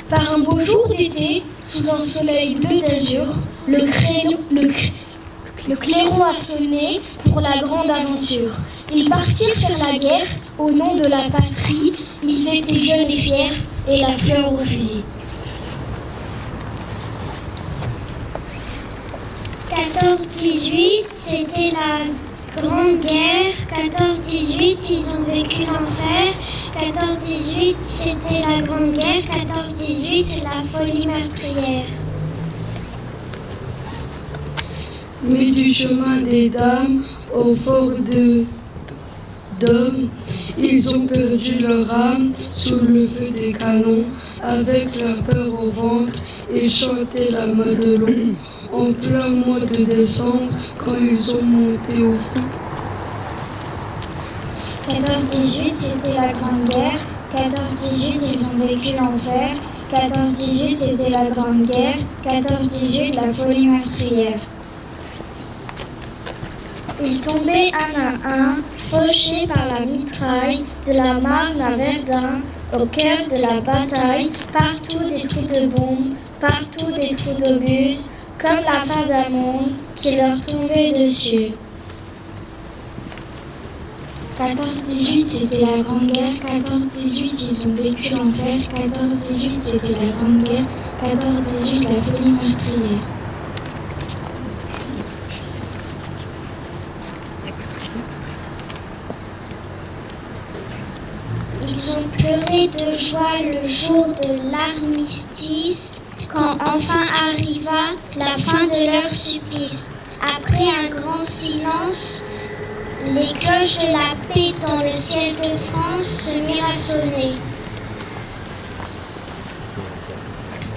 Par un beau jour d'été, sous un soleil bleu d'azur, le clairon a sonné pour la grande aventure. Ils partirent faire la guerre au nom de la patrie. Ils étaient jeunes et fiers, et la fleur au fusil. 14-18, c'était la Grande Guerre. 14-18, ils ont vécu l'enfer. 14-18, c'était la Grande Guerre. 14-18, la folie meurtrière. Mais du chemin des dames au fort d'hommes, ils ont perdu leur âme sous le feu des canons, avec leur peur au ventre, et chantaient la Madelon en plein mois de décembre, quand ils ont monté au front. 14-18, c'était la Grande Guerre. 14-18, ils ont vécu l'enfer. 14-18, c'était la Grande Guerre. 14-18, la folie meurtrière. Ils tombaient un à un, fauchés par la mitraille, de la Marne à Verdun, au cœur de la bataille, partout des trous de bombes, partout des trous d'obus, comme la fin d'un monde qui leur tombait dessus. 14-18, c'était la Grande Guerre. 14-18, ils ont vécu l'enfer. 14-18, c'était la Grande Guerre. 14-18, la folie meurtrière. Ils ont pleuré de joie le jour de l'armistice, quand enfin arriva la fin de leur supplice. Après un grand silence, les cloches de la paix dans le ciel de France se mirent à sonner.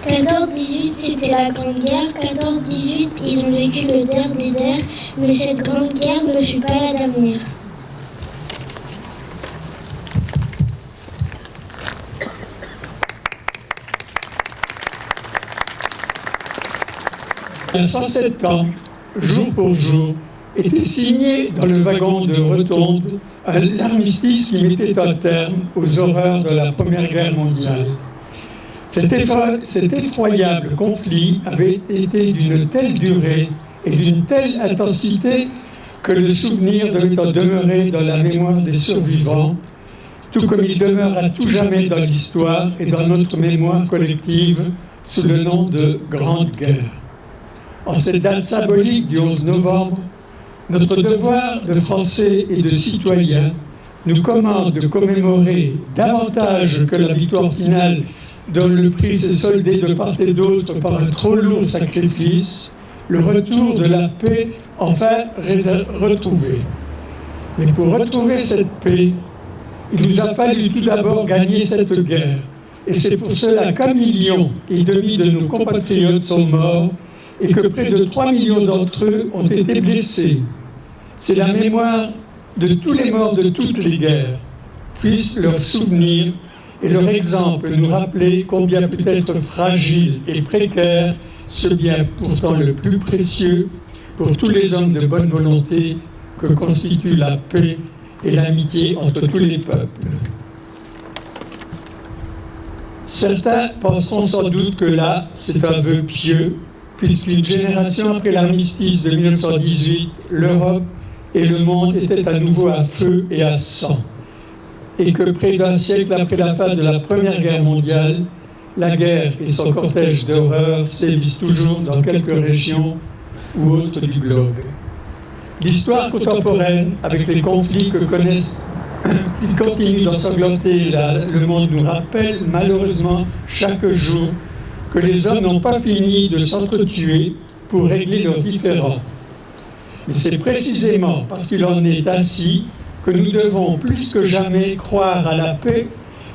14-18, c'était la Grande Guerre. 14-18, ils ont vécu le der des der, mais cette Grande Guerre ne fut pas la dernière. Il y a 107 ans, jour pour jour, était signé dans le wagon de Rotonde l'armistice qui mettait un terme aux horreurs de la Première Guerre mondiale. Cet effroyable conflit avait été d'une telle durée et d'une telle intensité que le souvenir devait en demeurer dans la mémoire des survivants, tout comme il demeure à tout jamais dans l'histoire et dans notre mémoire collective sous le nom de Grande Guerre. En cette date symbolique du 11 novembre, notre devoir de Français et de citoyens nous commande de commémorer davantage que la victoire finale dont le prix s'est soldé de part et d'autre par un trop lourd sacrifice, le retour de la paix enfin retrouvée. Mais pour retrouver cette paix, il nous a fallu tout d'abord gagner cette guerre. Et c'est pour cela qu'1,5 million de nos compatriotes sont morts et que près de 3 millions d'entre eux ont été blessés. C'est la mémoire de tous les morts de toutes les guerres. Puissent leurs souvenirs et leur exemple nous rappeler combien peut être fragile et précaire ce bien pourtant le plus précieux pour tous les hommes de bonne volonté que constitue la paix et l'amitié entre tous les peuples. Certains penseront sans doute que là, c'est un vœu pieux, puisqu'une génération après l'armistice de 1918, l'Europe et le monde étaient à nouveau à feu et à sang, et que près d'un siècle après la fin de la Première Guerre mondiale, la guerre et son cortège d'horreur sévissent toujours dans quelques régions ou autres du globe. L'histoire contemporaine, avec les conflits qui continuent d'ensanglanter le monde, nous rappelle malheureusement chaque jour que les hommes n'ont pas fini de s'entretuer pour régler leurs différends. Mais c'est précisément parce qu'il en est ainsi que nous devons plus que jamais croire à la paix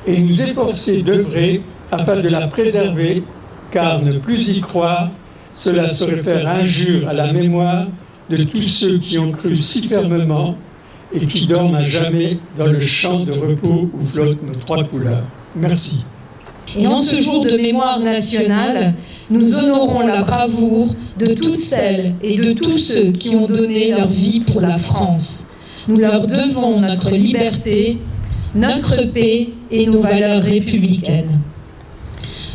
et nous efforcer d'œuvrer afin de la préserver, car ne plus y croire, cela serait faire injure à la mémoire de tous ceux qui ont cru si fermement et qui dorment à jamais dans le champ de repos où flottent nos trois couleurs. Merci. Et en ce jour de mémoire nationale, nous honorons la bravoure de toutes celles et de tous ceux qui ont donné leur vie pour la France. Nous leur devons notre liberté, notre paix et nos valeurs républicaines.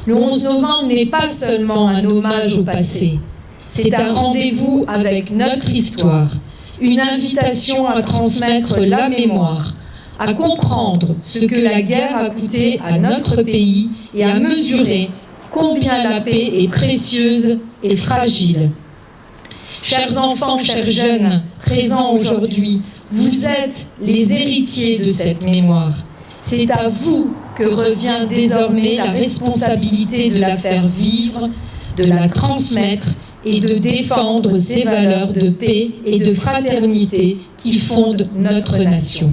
Le 11 novembre n'est pas seulement un hommage au passé, c'est un rendez-vous avec notre histoire, une invitation à transmettre la mémoire, à comprendre ce que la guerre a coûté à notre pays et à mesurer combien la paix est précieuse et fragile. Chers enfants, chers jeunes présents aujourd'hui, vous êtes les héritiers de cette mémoire. C'est à vous que revient désormais la responsabilité de la faire vivre, de la transmettre et de défendre ces valeurs de paix et de fraternité qui fondent notre nation.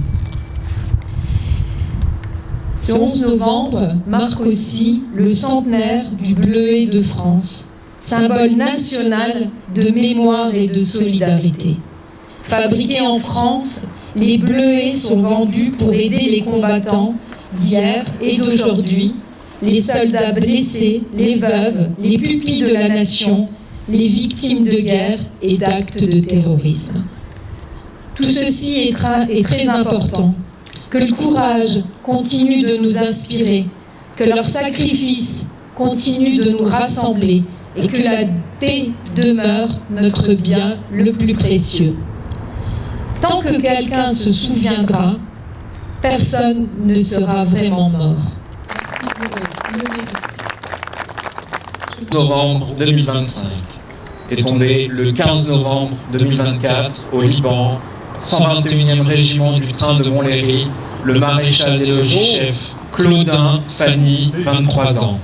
Ce 11 novembre marque aussi le centenaire du bleuet de France, symbole national de mémoire et de solidarité. Fabriqués en France, les bleuets sont vendus pour aider les combattants d'hier et d'aujourd'hui, les soldats blessés, les veuves, les pupilles de la nation, les victimes de guerre et d'actes de terrorisme. Tout ceci est très important. Que le courage continue de nous inspirer, que leur sacrifice continue de nous rassembler et que la paix demeure notre bien le plus précieux. Tant que quelqu'un se souviendra, personne ne sera vraiment mort. Novembre 2025 est tombé le 15 novembre 2024 au Liban, 121e régiment du train de Montlhéry, le maréchal des logis-chefs Claudin Fanny, 23 ans.